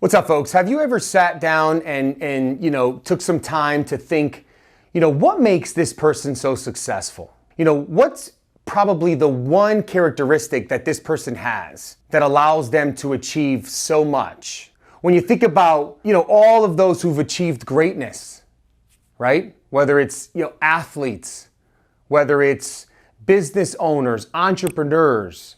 What's up, folks? Have you ever sat down and took some time to think, what makes this person so successful? What's probably the one characteristic that this person has that allows them to achieve so much? When you think about, all of those who've achieved greatness, right? Whether it's, athletes, whether it's business owners, entrepreneurs,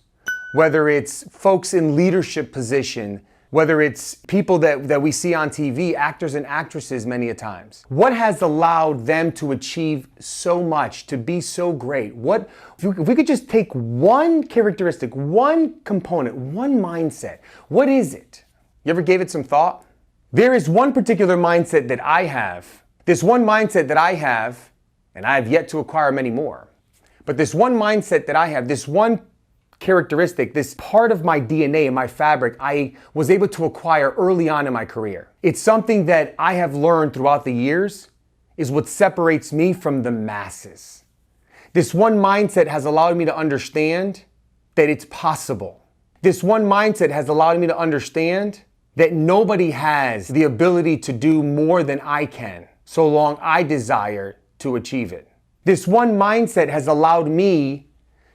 whether it's folks in leadership position, whether it's people that we see on TV, actors and actresses many a times. What has allowed them to achieve so much, to be so great? If we could just take one characteristic, one component, one mindset, what is it? You ever gave it some thought? There is one particular mindset that I have. This one mindset that I have, and I have yet to acquire many more, but this one mindset that I have, this one characteristic, this part of my DNA and my fabric, I was able to acquire early on in my career. It's something that I have learned throughout the years is what separates me from the masses. This one mindset has allowed me to understand that it's possible. This one mindset has allowed me to understand that nobody has the ability to do more than I can, so long I desire to achieve it. This one mindset has allowed me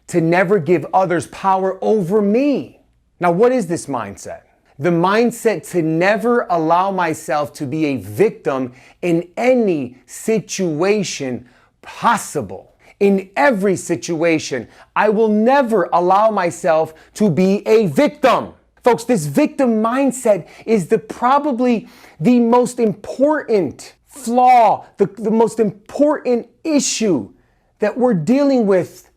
to never give others power over me. Now, what is this mindset? The mindset to never allow myself to be a victim in any situation possible. In every situation, I will never allow myself to be a victim. Folks, this victim mindset is probably the most important flaw, the most important issue that we're dealing with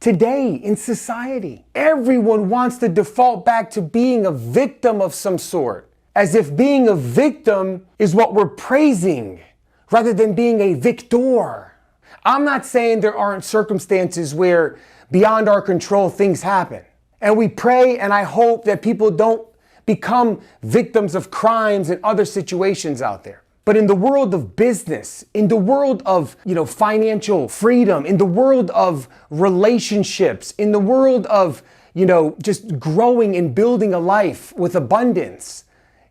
today in society. Everyone wants to default back to being a victim of some sort, as if being a victim is what we're praising rather than being a victor. I'm not saying there aren't circumstances where beyond our control things happen. And we pray and I hope that people don't become victims of crimes and other situations out there. But in the world of business, in the world of, financial freedom, in the world of relationships, in the world of, just growing and building a life with abundance,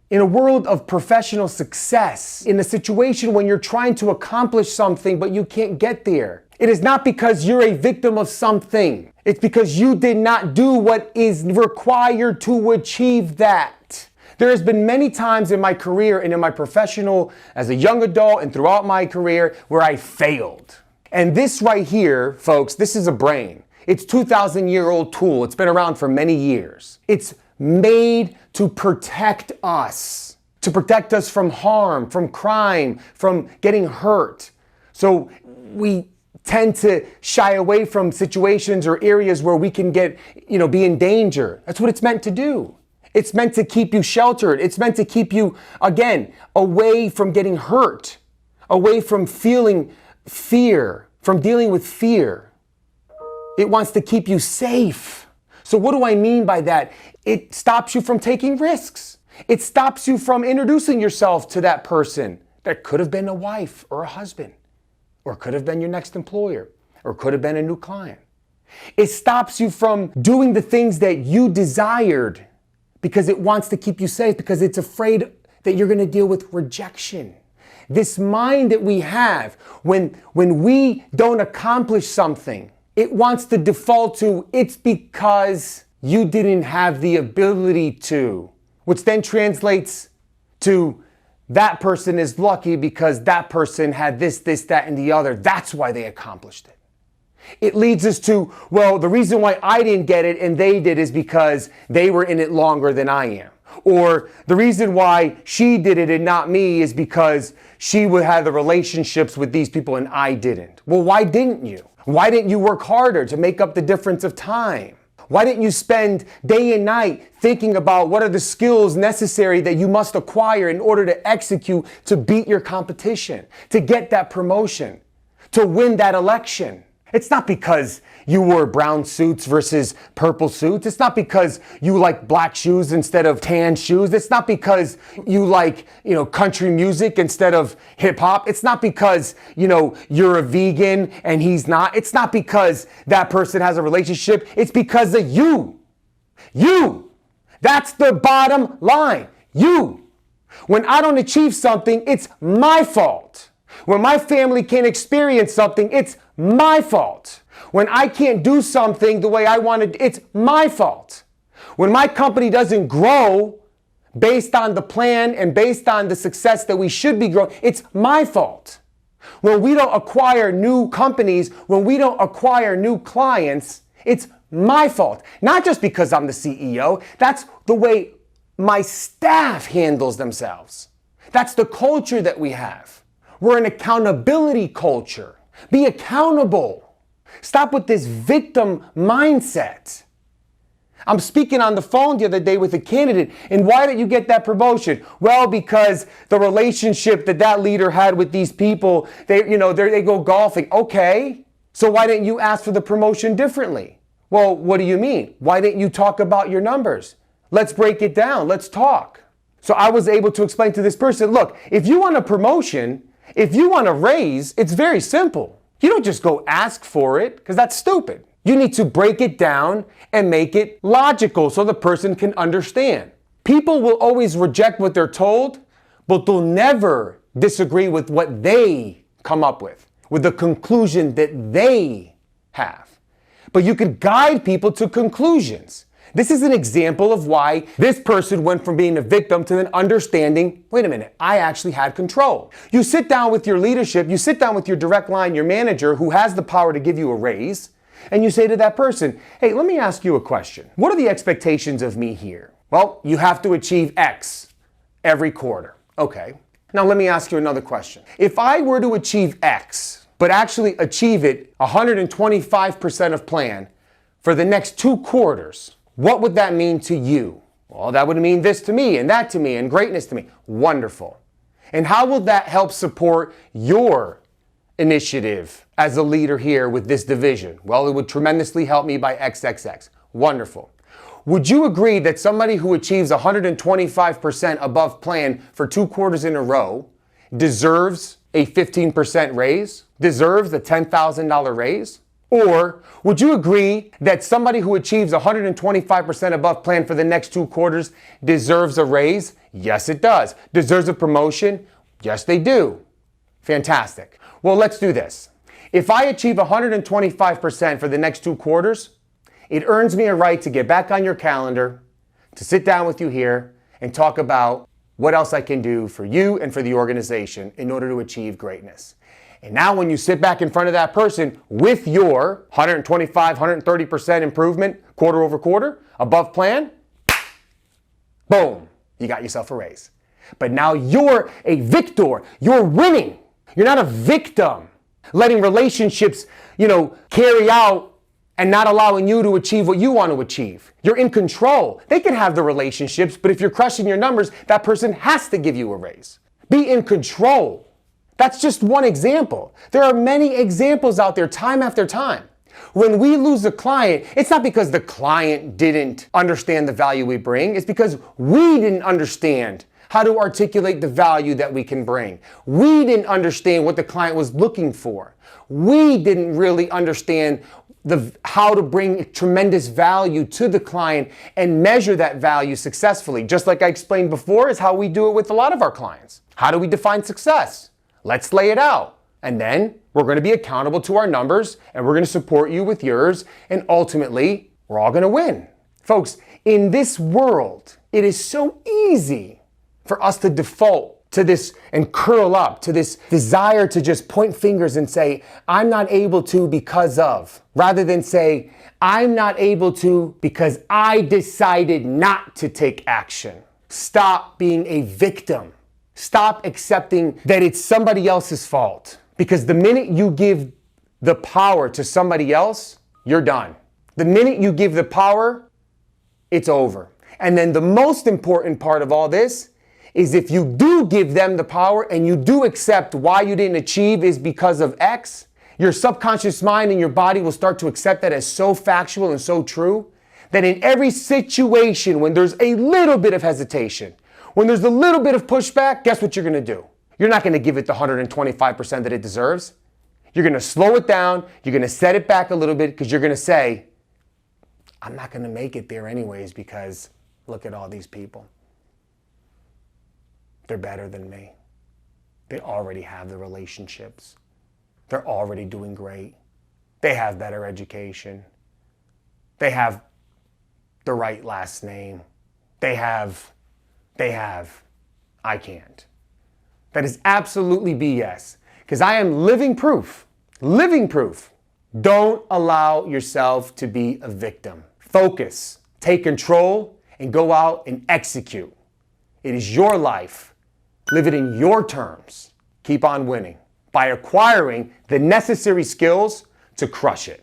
in a world of professional success, in a situation when you're trying to accomplish something but you can't get there, it is not because you're a victim of something. It's because you did not do what is required to achieve that. There has been many times in my career and in my professional, as a young adult and throughout my career, where I failed. And this right here, folks, this is a brain. It's a 2,000-year-old tool. It's been around for many years. It's made to protect us from harm, from crime, from getting hurt. So we tend to shy away from situations or areas where we can be in danger. That's what it's meant to do. It's meant to keep you sheltered. It's meant to keep you, again, away from getting hurt, away from feeling fear, from dealing with fear. It wants to keep you safe. So what do I mean by that? It stops you from taking risks. It stops you from introducing yourself to that person that could have been a wife or a husband, or could have been your next employer, or could have been a new client. It stops you from doing the things that you desired because it wants to keep you safe, because it's afraid that you're going to deal with rejection. This mind that we have, when we don't accomplish something, it wants to default to, it's because you didn't have the ability to, which then translates to that person is lucky because that person had this, that, and the other. That's why they accomplished it. It leads us to, well, the reason why I didn't get it and they did is because they were in it longer than I am. Or the reason why she did it and not me is because she would have the relationships with these people and I didn't. Well, why didn't you? Why didn't you work harder to make up the difference of time? Why didn't you spend day and night thinking about what are the skills necessary that you must acquire in order to execute, to beat your competition, to get that promotion, to win that election? It's not because you wore brown suits versus purple suits. It's not because you like black shoes instead of tan shoes. It's not because you like, country music instead of hip hop. It's not because, you're a vegan and he's not. It's not because that person has a relationship. It's because of you. You. That's the bottom line. You. When I don't achieve something, it's my fault. When my family can't experience something, it's my fault. When I can't do something the way I wanted, it's my fault. When my company doesn't grow based on the plan and based on the success that we should be growing, it's my fault. When we don't acquire new companies, when we don't acquire new clients, it's my fault. Not just because I'm the CEO. That's the way my staff handles themselves. That's the culture that we have. We're an accountability culture. Be accountable. Stop with this victim mindset. I'm speaking on the phone the other day with a candidate, and why did you get that promotion? Well, because the relationship that leader had with these people, they go golfing. Okay, so why didn't you ask for the promotion differently? Well, what do you mean? Why didn't you talk about your numbers? Let's break it down. Let's talk. So I was able to explain to this person, look, if you want a promotion, if you want a raise, it's very simple. You don't just go ask for it, because that's stupid. You need to break it down and make it logical so the person can understand. People will always reject what they're told, but they'll never disagree with what they come up with the conclusion that they have. But you could guide people to conclusions. This is an example of why this person went from being a victim to then understanding, wait a minute, I actually had control. You sit down with your leadership, you sit down with your direct line, your manager who has the power to give you a raise, and you say to that person, hey, let me ask you a question. What are the expectations of me here? Well, you have to achieve X every quarter. Okay. Now let me ask you another question. If I were to achieve X, but actually achieve it 125% of plan for the next 2 quarters, what would that mean to you? Well, that would mean this to me and that to me and greatness to me. Wonderful. And how will that help support your initiative as a leader here with this division? Well, it would tremendously help me by XXX. Wonderful. Would you agree that somebody who achieves 125% above plan for 2 quarters in a row deserves a 15% raise? Deserves a $10,000 raise? Or would you agree that somebody who achieves 125% above plan for the next 2 quarters deserves a raise? Yes, it does. Deserves a promotion? Yes, they do. Fantastic. Well, let's do this. If I achieve 125% for the next 2 quarters, it earns me a right to get back on your calendar, to sit down with you here and talk about what else I can do for you and for the organization in order to achieve greatness. And now when you sit back in front of that person with your 125, 130% improvement quarter over quarter above plan, boom, you got yourself a raise. But now you're a victor. You're winning. You're not a victim, letting relationships, carry out and not allowing you to achieve what you want to achieve. You're in control. They can have the relationships, but if you're crushing your numbers, that person has to give you a raise. Be in control. That's just one example. There are many examples out there time after time. When we lose a client, it's not because the client didn't understand the value we bring. It's because we didn't understand how to articulate the value that we can bring. We didn't understand what the client was looking for. We didn't really understand how to bring tremendous value to the client and measure that value successfully. Just like I explained before, is how we do it with a lot of our clients. How do we define success? Let's lay it out. And then we're going to be accountable to our numbers and we're going to support you with yours. And ultimately, we're all going to win. Folks, in this world, it is so easy for us to default to this and curl up to this desire to just point fingers and say, I'm not able to because of, rather than say, I'm not able to because I decided not to take action. Stop being a victim. Stop accepting that it's somebody else's fault. Because the minute you give the power to somebody else, you're done. The minute you give the power, it's over. And then the most important part of all this is if you do give them the power and you do accept why you didn't achieve is because of X, your subconscious mind and your body will start to accept that as so factual and so true that in every situation when there's a little bit of hesitation, when there's a little bit of pushback, guess what you're going to do? You're not going to give it the 125% that it deserves. You're going to slow it down. You're going to set it back a little bit because you're going to say, I'm not going to make it there anyways because look at all these people. they're better than me. They already have the relationships. They're already doing great. They have better education. They have the right last name. They have. I can't. That is absolutely BS, because I am living proof. Living proof. Don't allow yourself to be a victim. Focus, take control, and go out and execute. It is your life. Live it in your terms. Keep on winning by acquiring the necessary skills to crush it.